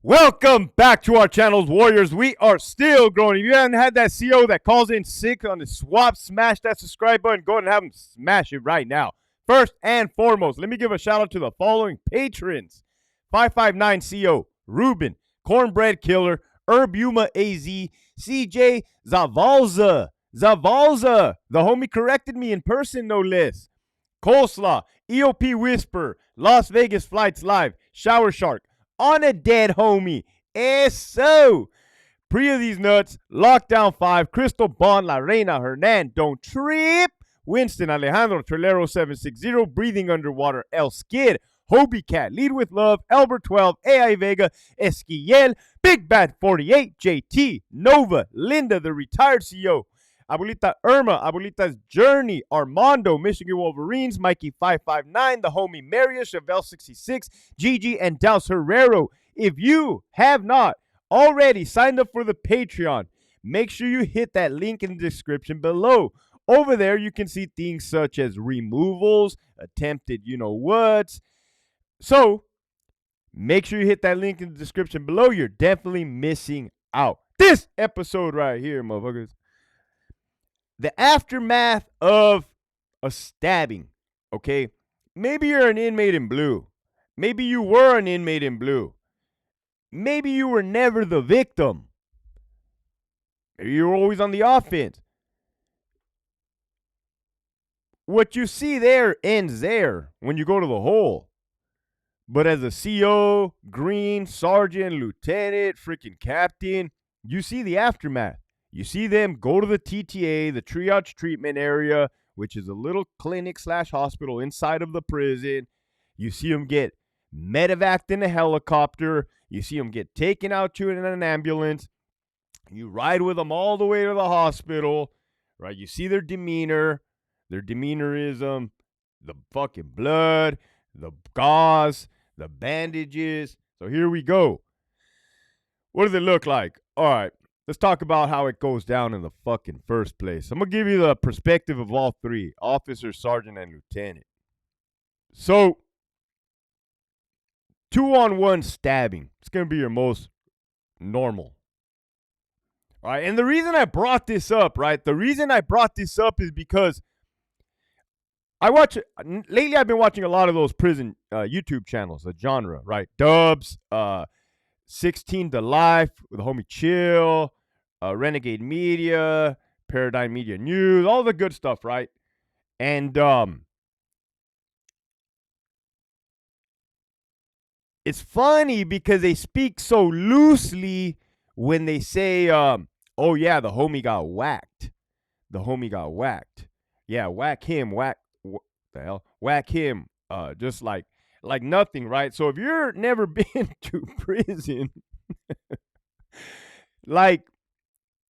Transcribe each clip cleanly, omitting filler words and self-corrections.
Welcome back to our channels, Warriors. We are still growing. If you haven't had that CO that calls in sick on the swap, smash that subscribe button. Go ahead and have them smash it right now. First and foremost, let me give a shout out to the following patrons: 559CO, Ruben, Cornbread Killer, Herbuma AZ, CJ Zavalza. The homie corrected me in person, no less. Coleslaw, EOP Whisper, Las Vegas Flights Live, Shower Shark, On a Dead Homie, eso. Pre of these nuts, Lockdown 5, Crystal Bond, La Reina, Hernan, Don't Trip, Winston, Alejandro, Trelero 760, Breathing Underwater, El Skid, Hobie Cat, Lead with Love, Elber 12, AI Vega, Esquiel, Big Bad 48, JT, Nova, Linda, the retired CEO, Abuelita Irma, Abuelita's Journey, Armando, Michigan Wolverines, Mikey 559, the homie Maria, Chevelle 66, Gigi, and Douse Herrero. If you have not already signed up for the Patreon, make sure you hit that link in the description below. Over there, you can see things such as removals, attempted you-know-whats. So, make sure you hit that link in the description below. You're definitely missing out. This episode right here, motherfuckers. The aftermath of a stabbing, okay? Maybe you're an inmate in blue. Maybe you were an inmate in blue. Maybe you were never the victim. Maybe you were always on the offense. What you see there ends there when you go to the hole. But as a CO, green, sergeant, lieutenant, freaking captain, you see the aftermath. You see them go to the TTA, the triage treatment area, which is a little clinic / hospital inside of the prison. You see them get medevaced in a helicopter. You see them get taken out to in an ambulance. You ride with them all the way to the hospital, right? You see their demeanor, their demeanorism, the fucking blood, the gauze, the bandages. So here we go. What does it look like? All right. Let's talk about how it goes down in the fucking first place. I'm going to give you the perspective of all three: officer, sergeant, and lieutenant. So, 2-on-1 stabbing. It's going to be your most normal. All right. And the reason I brought this up, right? The reason I brought this up is because lately I've been watching a lot of those prison YouTube channels, the genre, right? Dubs, 16 to Life with the homie Chill, Renegade Media, Paradigm Media News, all the good stuff, right? And it's funny because they speak so loosely when they say, oh yeah, the homie got whacked. The homie got whacked. Yeah, whack him, whack him, just like nothing, right? So if you're never been to prison, like,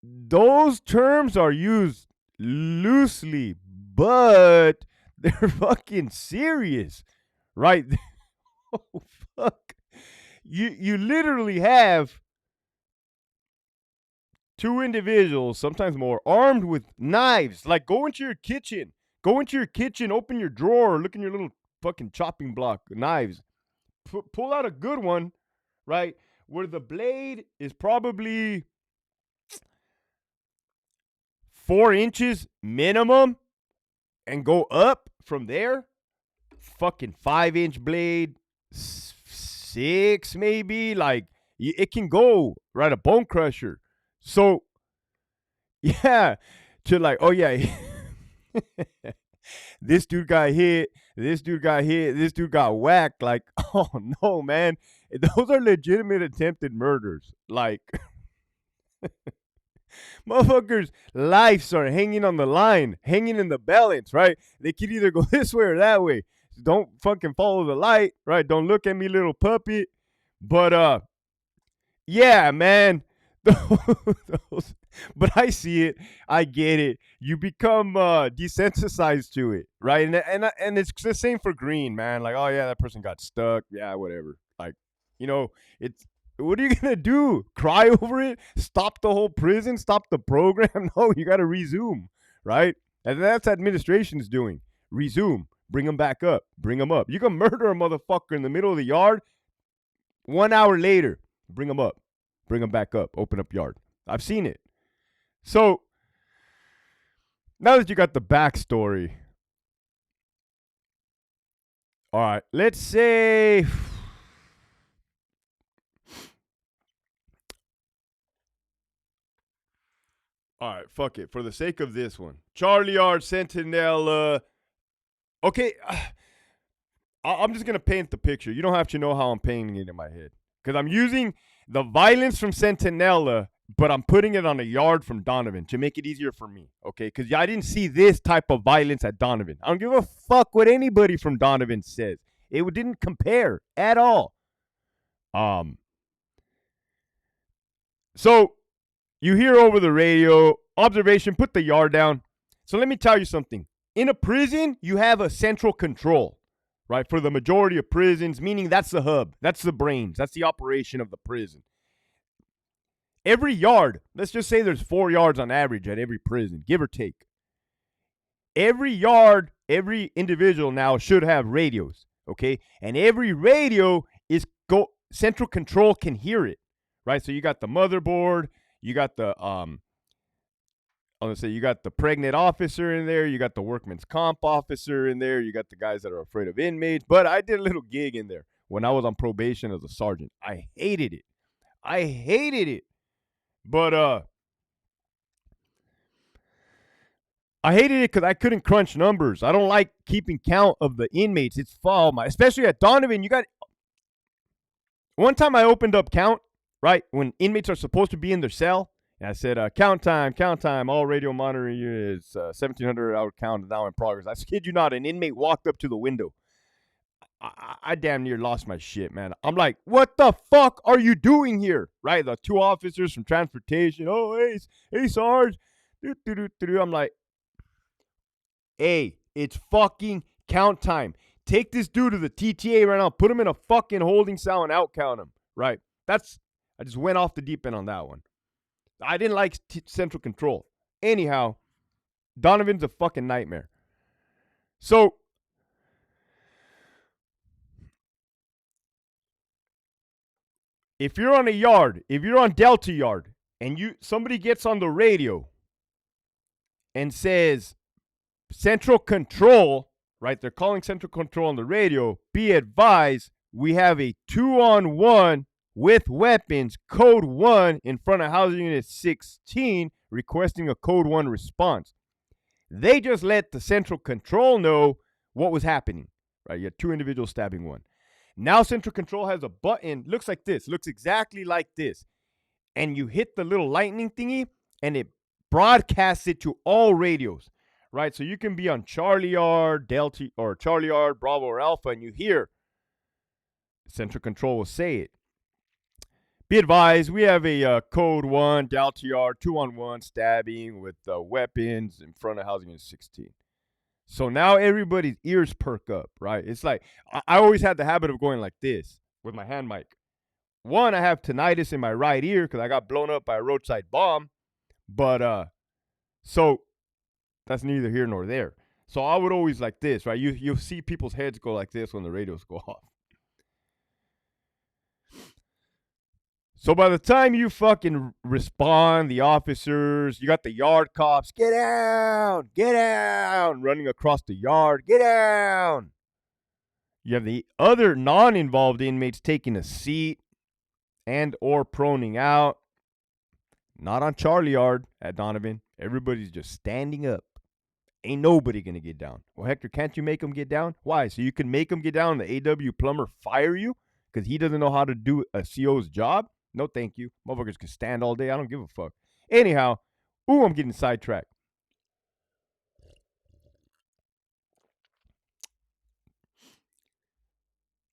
those terms are used loosely, but they're fucking serious, right? Oh, fuck. You literally have two individuals, sometimes more, armed with knives. Like, go into your kitchen, open your drawer, look in your little fucking chopping block, knives. Pull out a good one, right? Where the blade is probably 4 inches minimum and go up from there. Fucking 5-inch blade, 6 maybe. Like, it can go, right? A bone crusher. So, yeah, to like, oh yeah, this dude got hit, this dude got whacked. Like, oh no, man. Those are legitimate attempted murders. Like, motherfuckers' lives are hanging on the line, hanging in the balance, right? They could either go this way or that way. Don't fucking follow the light, right? Don't look at me, little puppy. But, yeah, man. But I see it. I get it. You become desensitized to it, right? And it's the same for green, man. Like, oh yeah, that person got stuck. Yeah, whatever. Like, it's, what are you gonna do? Cry over it? Stop the whole prison? Stop the program? No, you gotta resume, right? And that's what administration's doing. Resume. Bring them back up. Bring them up. You can murder a motherfucker in the middle of the yard. 1 hour later, Bring them up. Bring them back up. Open up yard. I've seen it. So now that you got the backstory, all right, let's say, all right, fuck it. For the sake of this one, Charlie Yard, Sentinella. Okay, I'm just gonna paint the picture. You don't have to know how I'm painting it in my head because I'm using the violence from Sentinella, but I'm putting it on a yard from Donovan to make it easier for me. Okay, because I didn't see this type of violence at Donovan. I don't give a fuck what anybody from Donovan says. It didn't compare at all. So you hear over the radio, observation, put the yard down. So let me tell you something. In a prison, you have a central control, right? For the majority of prisons, meaning that's the hub, that's the brains, that's the operation of the prison. Every yard, let's just say there's 4 yards on average at every prison, give or take. Every yard, every individual now should have radios, okay? And every radio is central control can hear it, right? So you got the motherboard, you got the I'm gonna say you got the pregnant officer in there, you got the workman's comp officer in there, you got the guys that are afraid of inmates. But I did a little gig in there when I was on probation as a sergeant. I hated it. But I hated it because I couldn't crunch numbers. I don't like keeping count of the inmates. It's especially at Donovan. You got one time I opened up count, right, when inmates are supposed to be in their cell. And I said, count time, all radio monitoring units, 1,700 hour count now in progress. I kid you not, an inmate walked up to the window. I damn near lost my shit, man. I'm like, what the fuck are you doing here? Right? The 2 officers from transportation. Oh, hey, Sarge. I'm like, hey, it's fucking count time. Take this dude to the TTA right now. Put him in a fucking holding cell and out count him. Right? I just went off the deep end on that one. I didn't like central control. Anyhow, Donovan's a fucking nightmare. So, if you're on a yard, if you're on Delta Yard, and somebody gets on the radio and says central control, right? They're calling central control on the radio. Be advised, we have a 2-on-1 with weapons, code 1 in front of housing unit 16, requesting a code 1 response. They just let the central control know what was happening, right? You had 2 individuals stabbing 1. Now central control has a button, looks like this, looks exactly like this. And you hit the little lightning thingy and it broadcasts it to all radios, right? So you can be on Charlie Yard, Delta, or Charlie Yard, Bravo, or Alpha, and you hear central control will say it. Be advised, we have a code 1, Delta Yard, 2-on-1 stabbing with weapons in front of housing unit 16. So now everybody's ears perk up, right? It's like, I always had the habit of going like this with my hand mic. One, I have tinnitus in my right ear because I got blown up by a roadside bomb. But, so that's neither here nor there. So I would always like this, right? You'll see people's heads go like this when the radios go off. So by the time you fucking respond, the officers, you got the yard cops, get down, running across the yard, get down. You have the other non-involved inmates taking a seat and or proning out. Not on Charlie Yard at Donovan. Everybody's just standing up. Ain't nobody going to get down. Well, Hector, can't you make them get down? Why? So you can make them get down and the AW plumber fire you because he doesn't know how to do a CO's job? No, thank you. Motherfuckers can stand all day. I don't give a fuck. Anyhow, I'm getting sidetracked.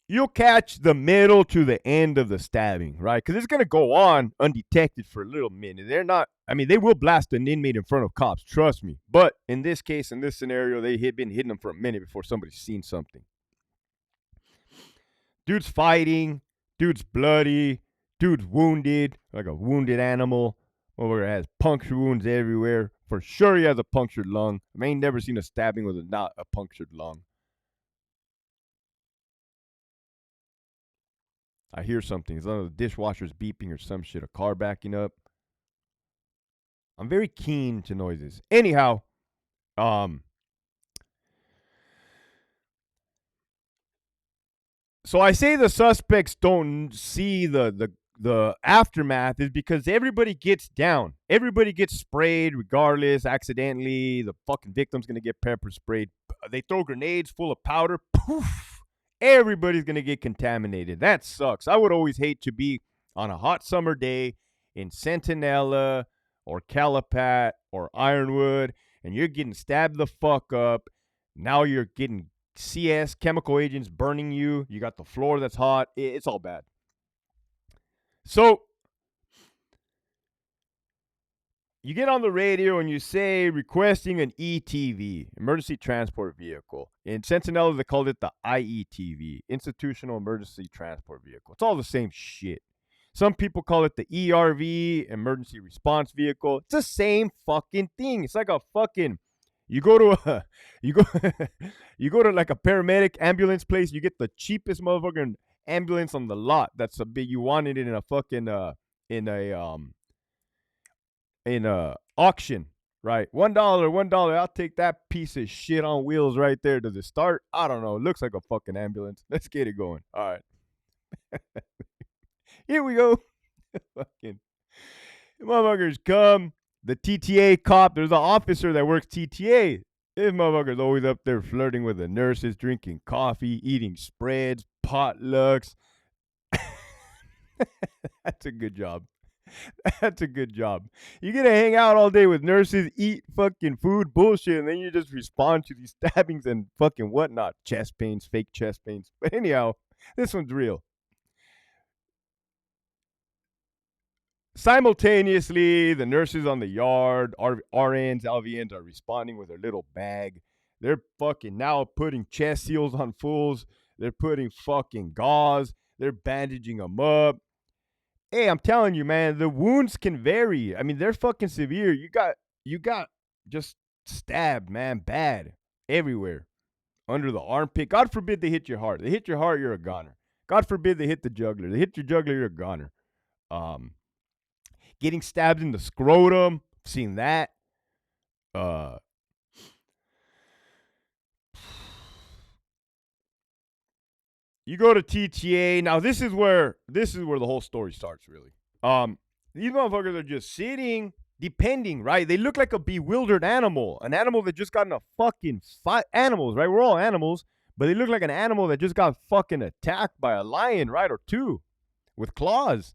You'll catch the middle to the end of the stabbing, right? Because it's going to go on undetected for a little minute. They will blast an inmate in front of cops, trust me. But in this case, in this scenario, they had been hitting them for a minute before somebody's seen something. Dude's fighting. Dude's bloody. Dude's wounded, like a wounded animal. Over has puncture wounds everywhere. For sure he has a punctured lung. I ain't never seen a stabbing with not a punctured lung. I hear something. It's one of the dishwashers beeping or some shit. A car backing up. I'm very keen to noises. Anyhow, um, so I say the suspects don't see the aftermath is because everybody gets down. Everybody gets sprayed regardless, accidentally. The fucking victim's gonna get pepper sprayed. They throw grenades full of powder. Poof! Everybody's gonna get contaminated. That sucks. I would always hate to be on a hot summer day in Centinela or Calipat or Ironwood, and you're getting stabbed the fuck up. Now you're getting CS, chemical agents burning you. You got the floor that's hot. It's all bad. So you get on the radio and you say requesting an ETV, emergency transport vehicle. In Sentinel, they called it the IETV, institutional emergency transport vehicle. It's all the same shit. Some people call it the ERV, emergency response vehicle. It's the same fucking thing. It's like a fucking you go to a you go you go to like a paramedic ambulance place, you get the cheapest motherfucking ambulance on the lot. That's a big you wanted it in a fucking in a auction, right? $1, $1. I'll take that piece of shit on wheels right there. Does it start? I don't know. It looks like a fucking ambulance. Let's get it going. All right. Here we go. Fucking motherfuckers come. The TTA cop, there's an officer that works TTA. This motherfucker's always up there flirting with the nurses, drinking coffee, eating spreads, potlucks. That's a good job. That's a good job. You get to hang out all day with nurses, eat fucking food, bullshit, and then you just respond to these stabbings and fucking whatnot. Chest pains, fake chest pains. But anyhow, this one's real. Simultaneously, the nurses on the yard, RNs, LVNs are responding with their little bag. They're fucking now putting chest seals on fools. They're putting fucking gauze. They're bandaging them up. Hey, I'm telling you, man, the wounds can vary. I mean, they're fucking severe. You got just stabbed, man, bad everywhere. Under the armpit. God forbid they hit your heart. They hit your heart, you're a goner. God forbid they hit the jugular. They hit your jugular, you're a goner. Getting stabbed in the scrotum. Seen that. You go to TTA. Now this is where the whole story starts, really. These motherfuckers are just sitting, depending, right? They look like a bewildered animal, an animal that just got in a fucking fight. Animals, right? We're all animals, but they look like an animal that just got fucking attacked by a lion, right, or two, with claws,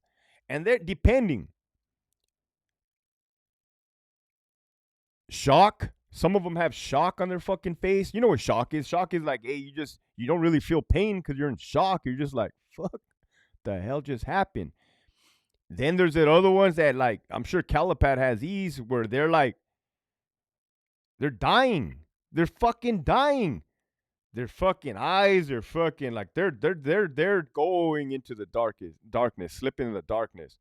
and they're depending. Shock. Some of them have shock on their fucking face. You know what shock is? Shock is like, hey, you don't really feel pain because you're in shock. You're just like, fuck, the hell just happened? Then there's that other ones that like, I'm sure Calipat has these where they're like, they're dying. They're fucking dying. Their fucking eyes are fucking like they're going into the darkness, slipping in the darkness.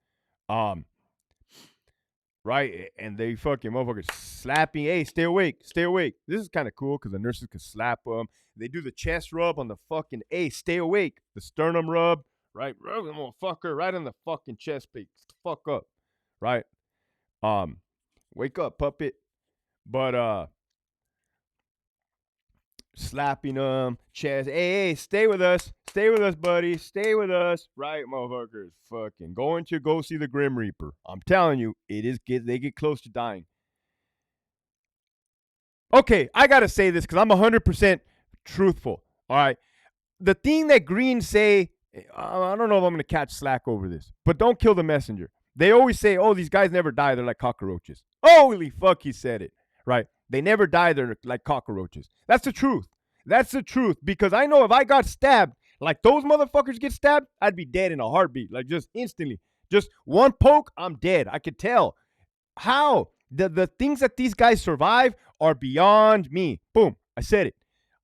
Right? And they fucking motherfuckers slapping. Hey, stay awake. Stay awake. This is kind of cool because the nurses can slap them. They do the chest rub on the fucking, hey, stay awake. The sternum rub, right? Rub the motherfucker right on the fucking chest plate. Fuck up. Right? Wake up, puppet. But, slapping them, chest. Hey, stay with us. Stay with us, buddy. Stay with us. Right, motherfuckers. Fucking going to go see the Grim Reaper. I'm telling you, they get close to dying. Okay, I got to say this because I'm 100% truthful. All right. The thing that Greens say, I don't know if I'm going to catch slack over this, but don't kill the messenger. They always say, oh, these guys never die. They're like cockroaches. Holy fuck, he said it. Right? They never die. They're like cockroaches. That's the truth. That's the truth. Because I know if I got stabbed, like those motherfuckers get stabbed, I'd be dead in a heartbeat. Like just instantly. Just one poke, I'm dead. I could tell. How? The things that these guys survive are beyond me. Boom. I said it.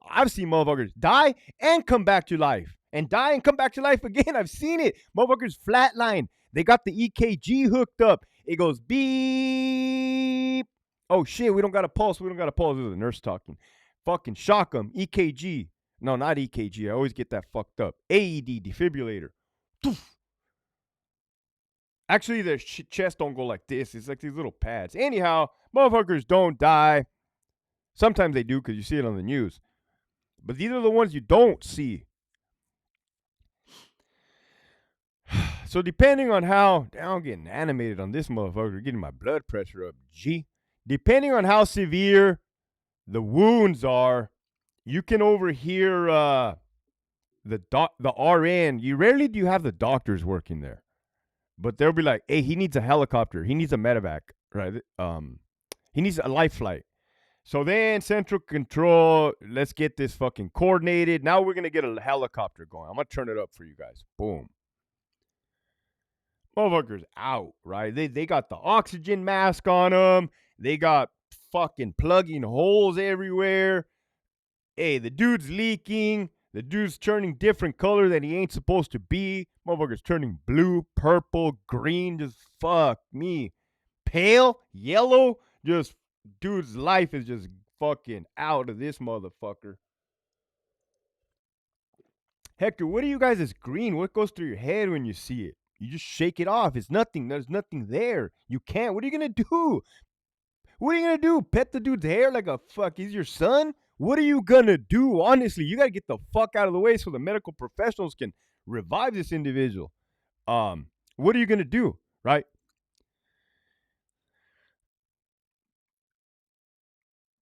I've seen motherfuckers die and come back to life. And die and come back to life again. I've seen it. Motherfuckers flatline. They got the EKG hooked up. It goes beep. Oh, shit. We don't got a pulse. We don't got a pulse. This is a nurse talking. Fucking shock them. EKG. No, not EKG. I always get that fucked up. AED, defibrillator. Actually, their chest don't go like this. It's like these little pads. Anyhow, motherfuckers don't die. Sometimes they do because you see it on the news. But these are the ones you don't see. So depending on how, I'm getting animated on this motherfucker, getting my blood pressure up. G. Depending on how severe the wounds are, you can overhear the RN. You rarely do you have the doctors working there, but they'll be like, "Hey, he needs a helicopter. He needs a medevac, right? He needs a life flight." So then central control, let's get this fucking coordinated. Now we're gonna get a helicopter going. I'm gonna turn it up for you guys. Boom. Motherfuckers out, right? They got the oxygen mask on them. They got fucking plugging holes everywhere. Hey, the dude's leaking. The dude's turning different color than he ain't supposed to be. Motherfucker's turning blue, purple, green. Just fuck me. Pale, yellow. Just dude's life is just fucking out of this motherfucker. Hector, what do you guys is green? What goes through your head when you see it? You just shake it off. It's nothing. There's nothing there. You can't. What are you gonna do? What are you gonna do? Pet the dude's hair like a fuck? He's your son? What are you gonna do? Honestly, you gotta get the fuck out of the way so the medical professionals can revive this individual. What are you gonna do? Right?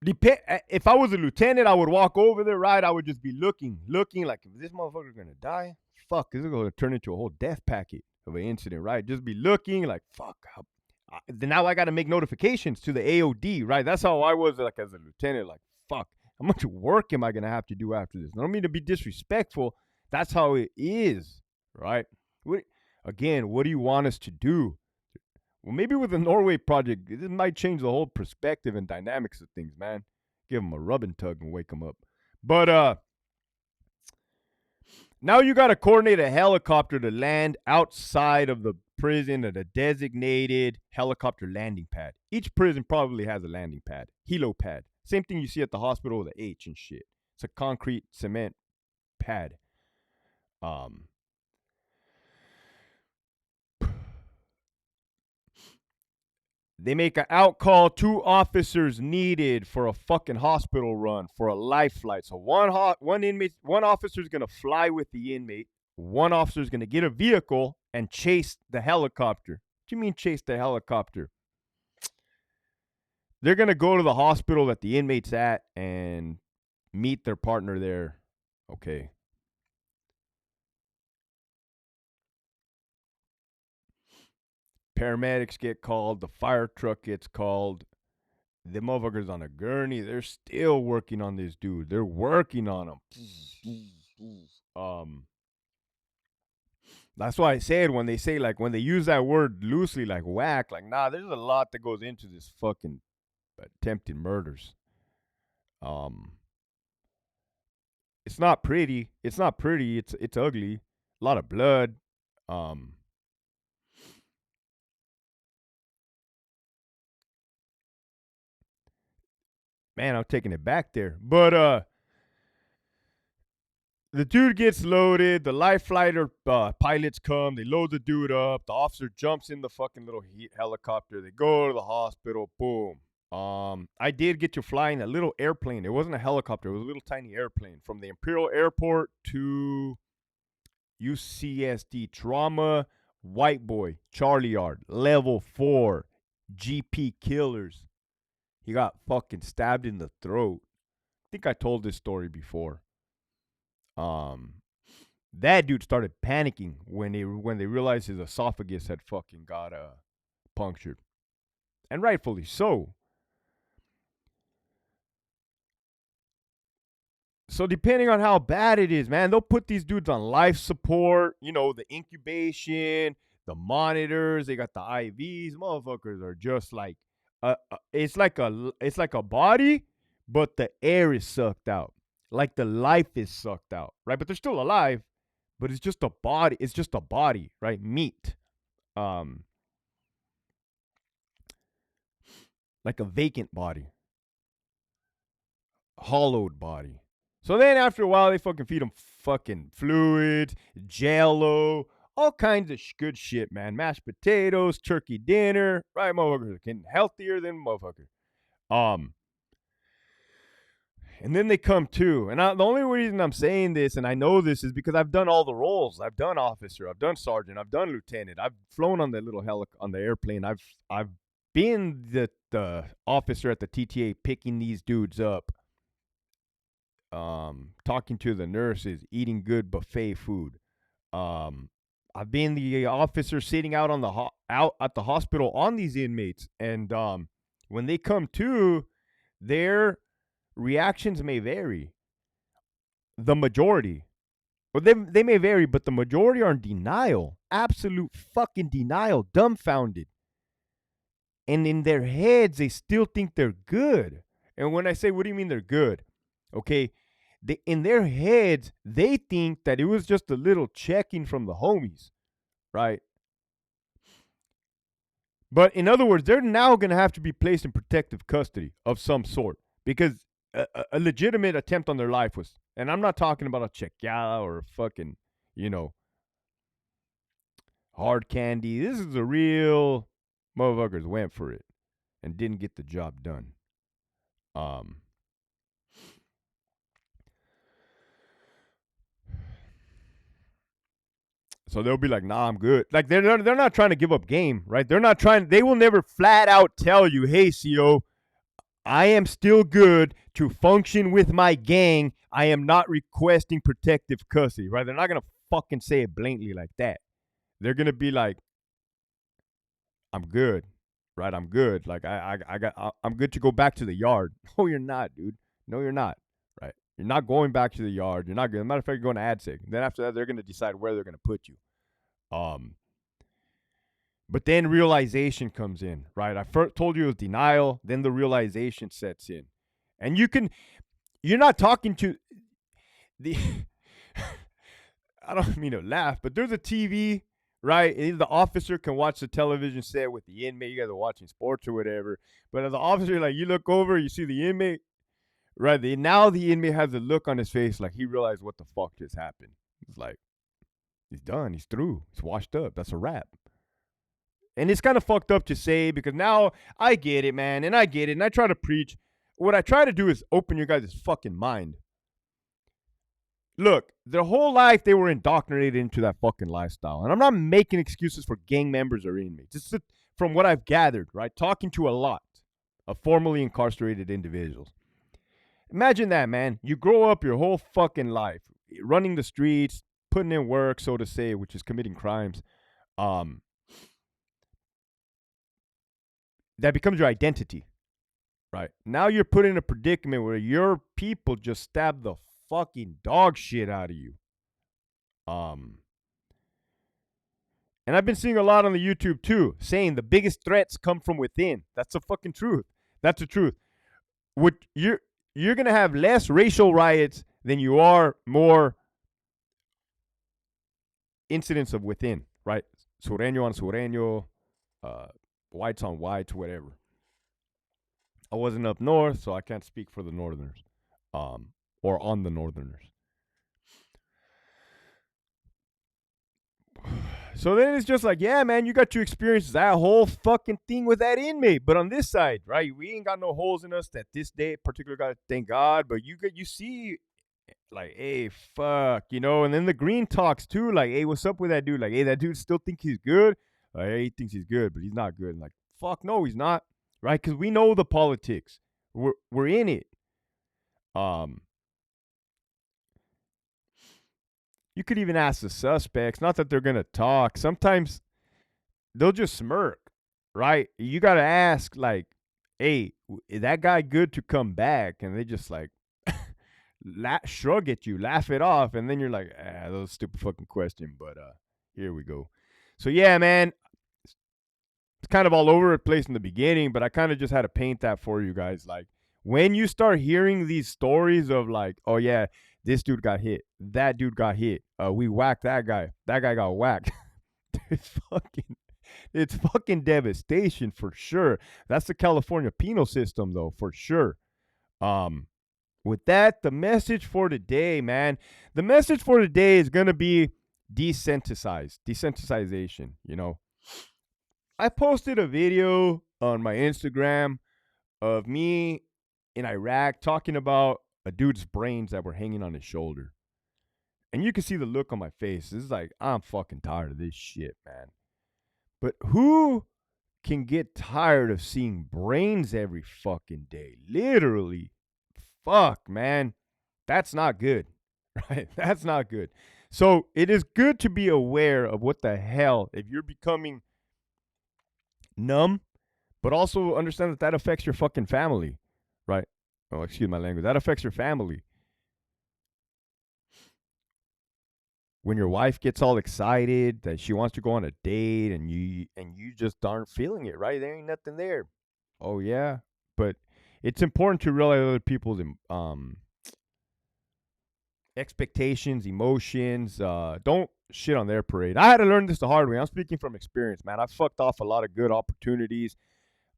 If I was a lieutenant, I would walk over there, right? I would just be looking like, if this motherfucker's gonna die, fuck, this is gonna turn into a whole death packet of an incident, right? Just be looking like, fuck. Then now I got to make notifications to the AOD, right? That's how I was like as a lieutenant, like, fuck, how much work am I gonna have to do after this? I don't mean to be disrespectful. That's how it is, right? Again, what do you want us to do? Well, maybe with the Norway project, this might change the whole perspective and dynamics of things, man. Give them a rub and tug and wake them up. But now you got to coordinate a helicopter to land outside of the prison at a designated helicopter landing pad. Each prison probably has a landing pad, helo pad. Same thing you see at the hospital with the H and shit. It's a concrete cement pad. They make an out call, 2 officers needed for a fucking hospital run for a life flight. So one officer is gonna fly with the inmate. One officer is gonna get a vehicle and chase the helicopter. What do you mean chase the helicopter? They're gonna go to the hospital that the inmate's at and meet their partner there. Okay. Paramedics get called. The fire truck gets called. The motherfuckers on a gurney. They're still working on this dude. They're working on him. That's why I said when they say, like, when they use that word loosely, like whack, like, nah, there's a lot that goes into this fucking attempted murders. It's not pretty. It's not pretty. It's ugly. A lot of blood. Man, I'm taking it back there. But the dude gets loaded. The life fighter pilots come. They load the dude up. The officer jumps in the fucking little helicopter. They go to the hospital. Boom. I did get to fly in a little airplane. It wasn't a helicopter. It was a little tiny airplane from the Imperial Airport to UCSD Trauma. White boy, Charlie Yard, level 4, GP killers. He got fucking stabbed in the throat. I think I told this story before. That dude started panicking when they realized his esophagus had fucking got punctured, and rightfully so. So depending on how bad it is, man, they'll put these dudes on life support. You know, the incubation, the monitors. They got the IVs. Motherfuckers are just like, it's like a body, but the air is sucked out. Like the life is sucked out, right? But they're still alive, but it's just a body. It's just a body, right? Meat, like a vacant body, hollowed body. So then after a while, they fucking feed them fucking fluids, Jello, all kinds of good shit, man. Mashed potatoes, turkey dinner, right? Motherfuckers are getting healthier than motherfuckers. Um, and then they come to, and the only reason I'm saying this, and I know this, is because I've done all the roles. I've done officer, I've done sergeant, I've done lieutenant, I've flown on the little on the airplane. I've been the officer at the TTA picking these dudes up, talking to the nurses, eating good buffet food. I've been the officer sitting out on the out at the hospital on these inmates, and when they come to, their reactions may vary. The majority, well, they may vary, but the majority are in denial, absolute fucking denial, dumbfounded, and in their heads they still think they're good. And when I say, what do you mean they're good? Okay, in their heads, they think that it was just a little checking from the homies, right? But in other words, they're now going to have to be placed in protective custody of some sort because a legitimate attempt on their life was, and I'm not talking about a chequeada or a fucking, hard candy. This is a real motherfuckers went for it and didn't get the job done. So they'll be like, nah, I'm good. Like they're not trying to give up game, right? They will never flat out tell you, hey, CO, I am still good to function with my gang. I am not requesting protective custody, right? They're not going to fucking say it blatantly like that. They're going to be like, I'm good, right? I'm good. Like I'm good to go back to the yard. No, you're not, dude. No, you're not, right? You're not going back to the yard. You're not good. As a matter of fact, you're going to ADSEG. Then after that, they're going to decide where they're going to put you. But then realization comes in, right? I first told you it was denial, then the realization sets in. And you're not talking to the, I don't mean to laugh, but there's a TV, right? The officer can watch the television set with the inmate. You guys are watching sports or whatever. But as the officer, like, you look over, you see the inmate, right? Now the inmate has a look on his face like he realized what the fuck just happened. It's like, he's done. He's through. He's washed up. That's a wrap. And it's kind of fucked up to say because now I get it, man. And I get it. And I try to preach. What I try to do is open your guys' fucking mind. Look, their whole life they were indoctrinated into that fucking lifestyle. And I'm not making excuses for gang members or inmates. It's just from what I've gathered, right? Talking to a lot of formerly incarcerated individuals. Imagine that, man. You grow up your whole fucking life running the streets, putting in work, so to say, which is committing crimes. That becomes your identity, right? Now you're put in a predicament where your people just stab the fucking dog shit out of you. And I've been seeing a lot on the YouTube too, saying the biggest threats come from within. That's the fucking truth. That's the truth. You're gonna have less racial riots than you are more incidents of within, right? Sureño on sureño, whites on whites, whatever. I wasn't up north, so I can't speak for the northerners, or on the northerners. So then it's just like, yeah, man, you got to experience that whole fucking thing with that inmate. But on this side, right, we ain't got no holes in us at this day, particular guy, thank God. But you see, like, hey, fuck, and then the green talks too, like, hey, what's up with that dude? Like, hey, that dude still think he's good. Like, hey, he thinks he's good, but he's not good. And like, fuck, no, he's not, right? Because we know the politics. We're in it. You could even ask the suspects. Not that they're gonna talk. Sometimes they'll just smirk, right? You gotta ask, like, hey, is that guy good to come back? And they just like shrug at you, laugh it off, and then you're like, that was a stupid fucking question, but here we go. So yeah, man, it's kind of all over the place in the beginning, but I kind of just had to paint that for you guys. Like, when you start hearing these stories of like, oh yeah, this dude got hit, that dude got hit, we whacked that guy got whacked. It's fucking devastation for sure. That's the California penal system though, for sure. With that, the message for today, man. The message for today is going to be, desensitization, you know. I posted a video on my Instagram of me in Iraq talking about a dude's brains that were hanging on his shoulder. And you can see the look on my face. This is like, I'm fucking tired of this shit, man. But who can get tired of seeing brains every fucking day? Literally. Fuck, man. That's not good. Right? That's not good. So it is good to be aware of what the hell, if you're becoming numb, but also understand that that affects your fucking family, right? Oh, excuse my language. That affects your family. When your wife gets all excited that she wants to go on a date and you just aren't feeling it, right? There ain't nothing there. Oh yeah, but it's important to realize other people's expectations, emotions. Don't shit on their parade. I had to learn this the hard way. I'm speaking from experience, man. I fucked off a lot of good opportunities.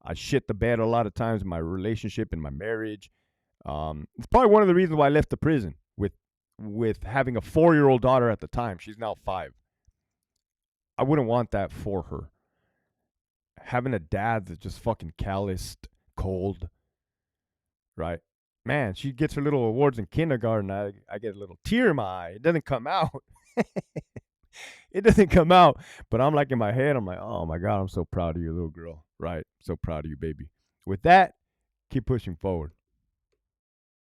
I shit the bed a lot of times in my relationship, in my marriage. It's probably one of the reasons why I left the prison with having a 4-year-old daughter at the time. She's now 5. I wouldn't want that for her. Having a dad that's just fucking calloused, cold, right? Man, she gets her little awards in kindergarten. I get a little tear in my eye. It doesn't come out. It doesn't come out. But I'm like in my head, I'm like, oh my God, I'm so proud of you, little girl. Right? So proud of you, baby. With that, keep pushing forward.